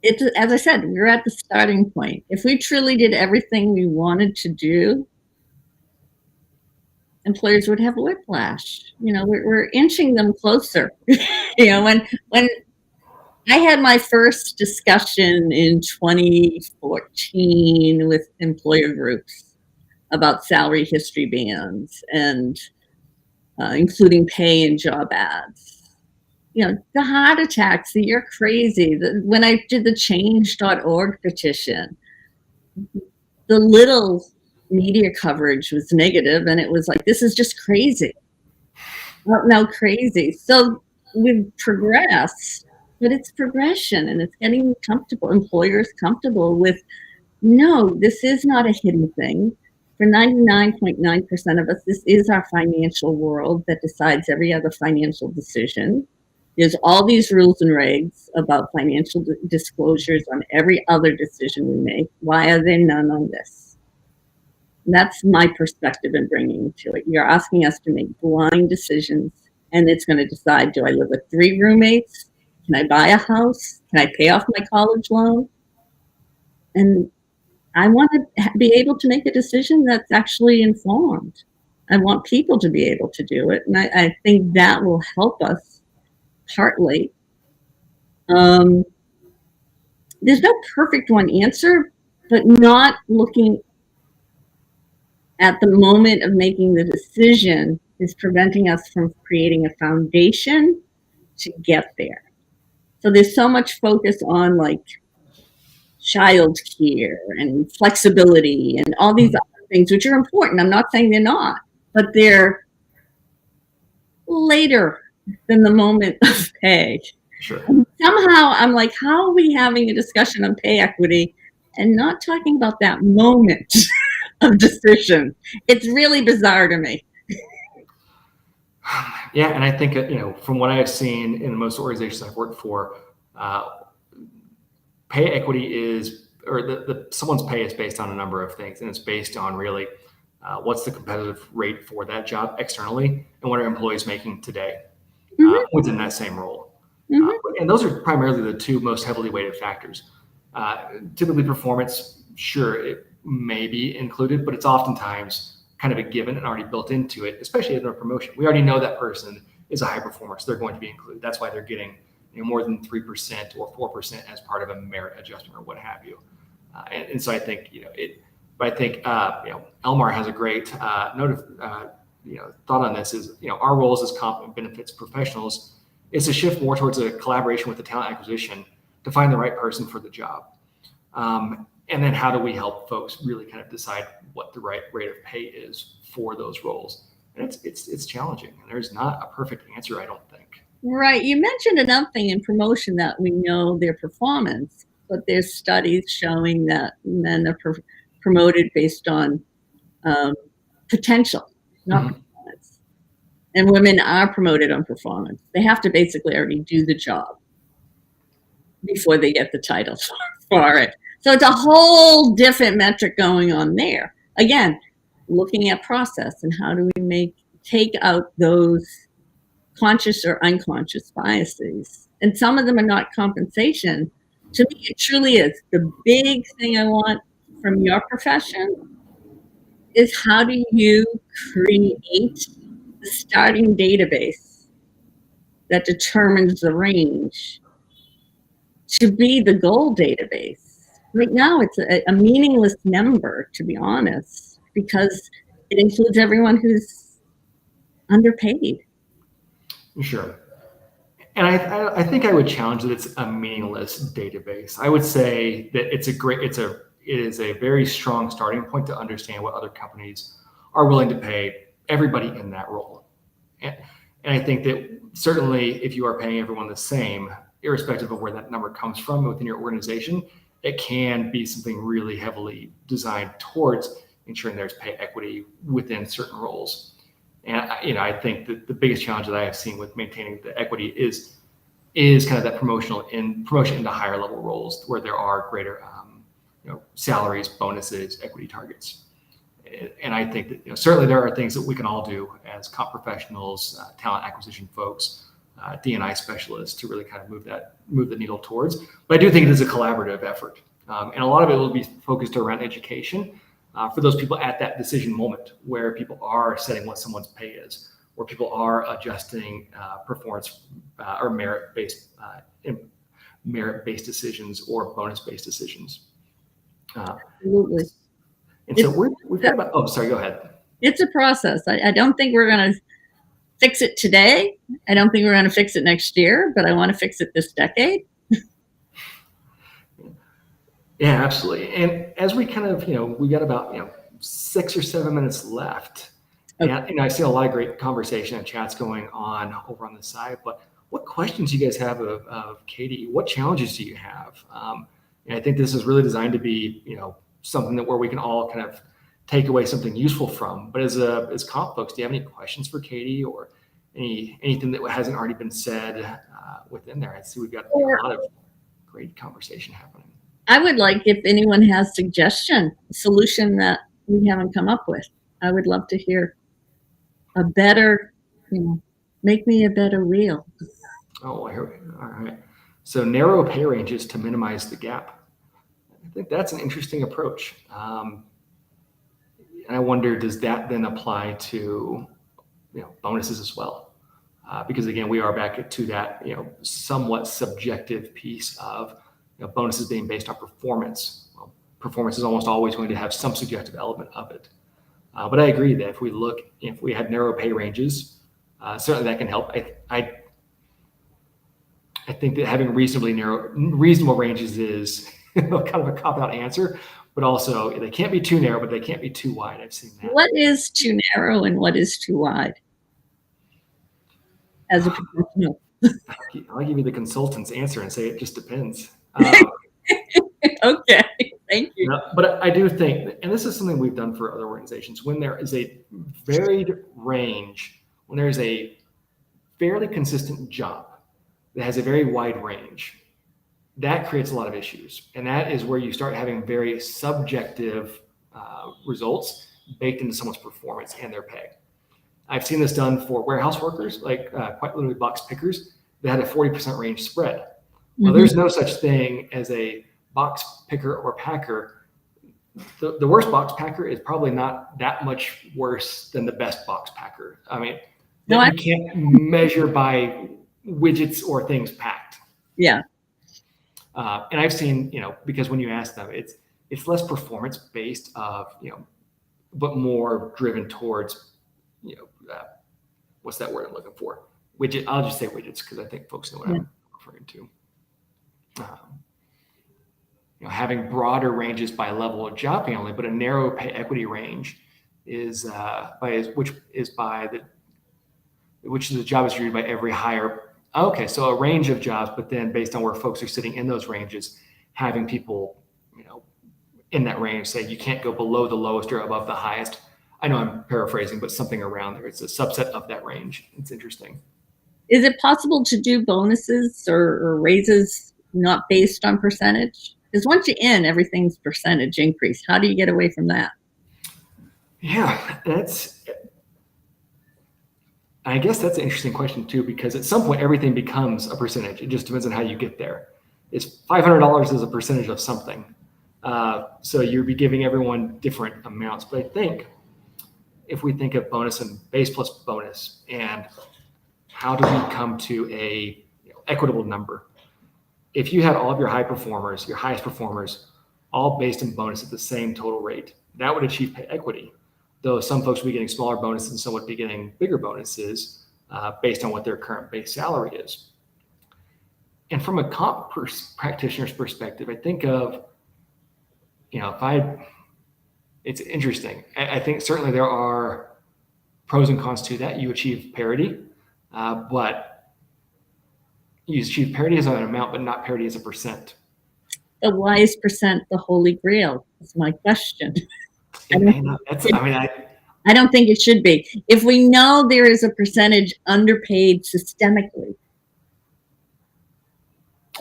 It's, as I said, we're at the starting point. If we truly did everything we wanted to do, employers would have whiplash. We're inching them closer. When I had my first discussion in 2014 with employer groups about salary history bands and including pay and job ads, the heart attacks, that you're crazy. When I did the change.org petition, the little media coverage was negative, and it was like, this is just crazy. No, crazy. So we've progressed, but it's progression, and it's getting employers comfortable with, no, this is not a hidden thing. For 99.9% of us, this is our financial world that decides every other financial decision. There's all these rules and regs about financial disclosures on every other decision we make. Why are there none on this? That's my perspective in bringing it to it. You're asking us to make blind decisions, and it's going to decide, do I live with 3 roommates? Can I buy a house? Can I pay off my college loan? And I want to be able to make a decision that's actually informed. I want people to be able to do it, and I think that will help us partly. There's no perfect one answer, but not looking at the moment of making the decision is preventing us from creating a foundation to get there. So there's so much focus on, like, child care and flexibility and all these other things, which are important. I'm not saying they're not, but they're later than the moment of pay. Sure. And somehow I'm like, how are we having a discussion on pay equity and not talking about that moment of decision? It's really bizarre to me. Yeah, and I think, from what I've seen in most organizations I've worked for, pay equity is, or someone's pay is based on a number of things, and it's based on really what's the competitive rate for that job externally, and what are employees making today within that same role. And those are primarily the 2 most heavily weighted factors. Typically performance, sure, it may be included, but it's oftentimes kind of a given and already built into it, especially in a promotion. We already know that person is a high performer, so they're going to be included. That's why they're getting more than 3% or 4% as part of a merit adjustment or what have you. And so I think, but I think, Elmar has a great thought on this is, our roles as comp and benefits professionals is to shift more towards a collaboration with the talent acquisition to find the right person for the job. And then how do we help folks really kind of decide what the right rate of pay is for those roles? And it's challenging, and there's not a perfect answer, I don't think. Right. You mentioned another thing in promotion that we know their performance, but there's studies showing that men are promoted based on potential, not performance. And women are promoted on performance. They have to basically already do the job before they get the title for it. So it's a whole different metric going on there. Again, looking at process and how do we take out those conscious or unconscious biases. And some of them are not compensation. To me, it truly is. The big thing I want from your profession is how do you create the starting database that determines the range to be the goal database. Right now, it's a meaningless number, to be honest, because it includes everyone who's underpaid. Sure. And I think I would challenge that it's a meaningless database. I would say that it is a very strong starting point to understand what other companies are willing to pay everybody in that role. And I think that certainly if you are paying everyone the same, irrespective of where that number comes from within your organization, it can be something really heavily designed towards ensuring there's pay equity within certain roles. And I think that the biggest challenge that I have seen with maintaining the equity is kind of that promotion into higher level roles where there are greater salaries, bonuses, equity targets. And I think that certainly there are things that we can all do as comp professionals, talent acquisition folks, D&I specialists to really kind of move the needle towards. But I do think it is a collaborative effort, and a lot of it will be focused around education for those people at that decision moment where people are setting what someone's pay is, where people are adjusting performance or merit-based decisions or bonus-based decisions. Absolutely. And so we've got about, sorry, go ahead. It's a process. I don't think we're going to fix it today. I don't think we're going to fix it next year, but I want to fix it this decade. Yeah, absolutely. And as we kind of, we got about, 6 or 7 minutes left. Okay. And I see a lot of great conversation and chats going on over on the side, but what questions do you guys have of Katie? What challenges do you have? And I think this is really designed to be, something where we can all kind of take away something useful from. But as comp folks, do you have any questions for Katie or anything that hasn't already been said within there? I see we've got a lot of great conversation happening. I would like if anyone has a solution that we haven't come up with. I would love to hear a better, make me a better wheel. Oh, I heard. All right. So narrow pay ranges to minimize the gap. I think that's an interesting approach. And I wonder, does that then apply to, bonuses as well? Because again, we are back to that, somewhat subjective piece of bonuses being based on performance. Well, performance is almost always going to have some subjective element of it. But I agree that if we had narrow pay ranges, certainly that can help. I think that having reasonable ranges is kind of a cop-out answer, but also they can't be too narrow, but they can't be too wide. I've seen that. What is too narrow and what is too wide? As a professional, I'll give you the consultant's answer and say it just depends. Okay, thank you. But I do think, and this is something we've done for other organizations, when there is a varied range, when there's a fairly consistent job that has a very wide range, that creates a lot of issues. And that is where you start having very subjective results baked into someone's performance and their pay. I've seen this done for warehouse workers, like quite literally box pickers, that had a 40% range spread. Well, there's no such thing as a box picker or packer. The worst box packer is probably not that much worse than the best box packer. I mean, you can't measure by widgets or things packed. Yeah. And I've seen, because when you ask them, it's less performance based of, but more driven towards, what's that word I'm looking for? Widget. I'll just say widgets because I think folks know what I'm referring to. Having broader ranges by level of job family, but a narrow pay equity range is which the job is viewed by every hire. Okay, so a range of jobs, but then based on where folks are sitting in those ranges, having people, in that range say you can't go below the lowest or above the highest. I know I'm paraphrasing, but something around there. It's a subset of that range. It's interesting. Is it possible to do bonuses or raises not based on percentage? Because once you're in, everything's percentage increase. How do you get away from that? Yeah, I guess that's an interesting question too, because at some point everything becomes a percentage. It just depends on how you get there. It's $500 is a percentage of something. So you'll be giving everyone different amounts. But I think if we think of bonus and base plus bonus, and how do we come to a equitable number? If you had all of your high performers, your highest performers, all based in bonus at the same total rate, that would achieve pay equity. Though some folks would be getting smaller bonuses and some would be getting bigger bonuses based on what their current base salary is. And from a comp practitioner's perspective, I think of, it's interesting. I think certainly there are pros and cons to that. You achieve parity, but you achieve parity as an amount, but not parity as a percent. But why is percent the holy grail? That's my question. I don't think it should be. If we know there is a percentage underpaid systemically,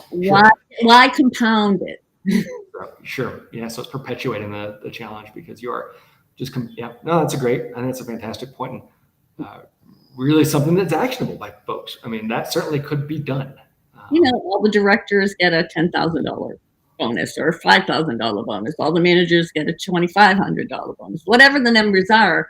why compound it? Sure. Yeah. So it's perpetuating the challenge because you are just, that's a fantastic point. And, really something that's actionable by folks. I mean, that certainly could be done. All the directors get a $10,000 bonus or a $5,000 bonus. All the managers get a $2,500 bonus, whatever the numbers are.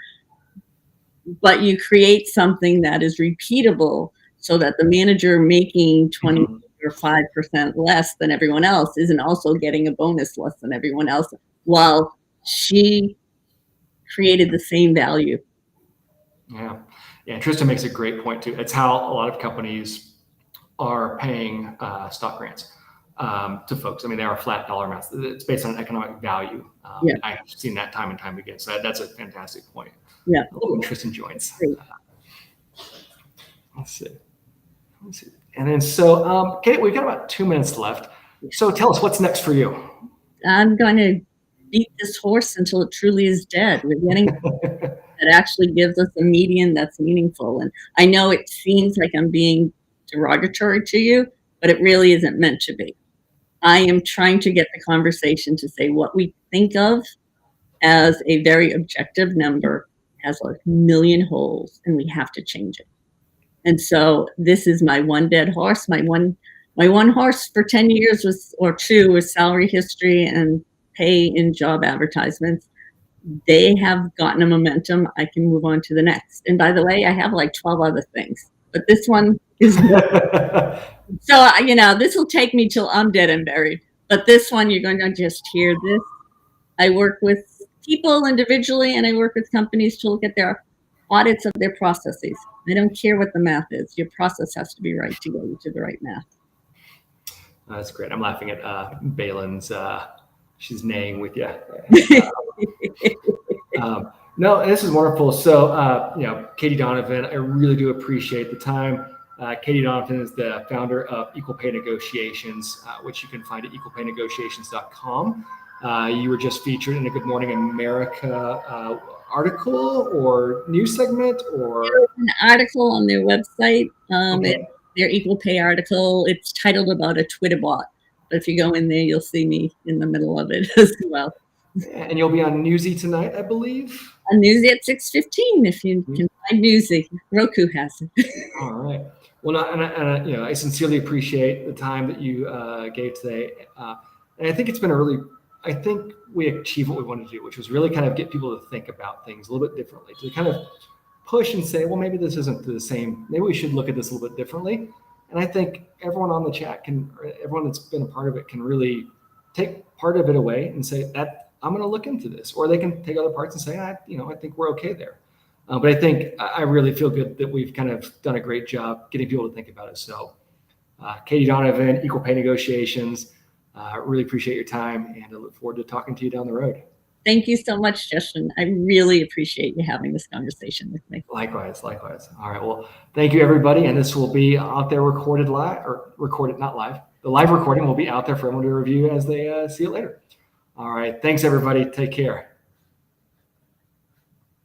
But you create something that is repeatable so that the manager making 20 or 5% less than everyone else isn't also getting a bonus less than everyone else while she created the same value. Yeah. Tristan makes a great point too. It's how a lot of companies are paying stock grants to folks. I mean, they are flat dollar amounts. It's based on economic value. I've seen that time and time again. So that's a fantastic point. Yeah. A little Tristan joins. Let's see. And then, so, Kate, we've got about 2 minutes left. So tell us what's next for you. I'm going to beat this horse until it truly is dead. We're getting that actually gives us a median that's meaningful. And I know it seems like I'm being derogatory to you, but it really isn't meant to be. I am trying to get the conversation to say what we think of as a very objective number has a million holes and we have to change it. And so this is my one dead horse. My one horse for 10 years was salary history and pay in job advertisements. They have gotten a momentum. I can move on to the next. And by the way, I have like 12 other things, but this one is so, this will take me till I'm dead and buried. But this one, you're going to just hear this. I work with people individually and I work with companies to look at their audits of their processes. I don't care what the math is. Your process has to be right to get you to the right math. That's great. I'm laughing at Balin's. She's neighing with you. No, this is wonderful. So, Katie Donovan, I really do appreciate the time. Katie Donovan is the founder of Equal Pay Negotiations, which you can find at equalpaynegotiations.com. You were just featured in a Good Morning America article or news segment, or there was an article on their website. Their equal pay article. It's titled about a Twitter bot. But if you go in there, you'll see me in the middle of it as well. And you'll be on Newsy tonight, I believe. On Newsy at 6:15. If you can find Newsy, Roku has it. All right. Well, I sincerely appreciate the time that you gave today, and I think it's been I think we achieved what we wanted to do, which was really kind of get people to think about things a little bit differently, to kind of push and say, well, maybe this isn't the same. Maybe we should look at this a little bit differently. And I think everyone on the chat everyone that's been a part of it can really take part of it away and say that I'm going to look into this, or they can take other parts and say, I think we're okay there. But I think I really feel good that we've kind of done a great job getting people to think about it. So Katie Donovan, Equal Pay Negotiations, really appreciate your time, and I look forward to talking to you down the road. Thank you so much, Justin. I really appreciate you having this conversation with me. Likewise. All right. Well, thank you, everybody. And this will be out there recorded live, or recorded, not live. The live recording will be out there for everyone to review as they see it later. All right. Thanks, everybody. Take care.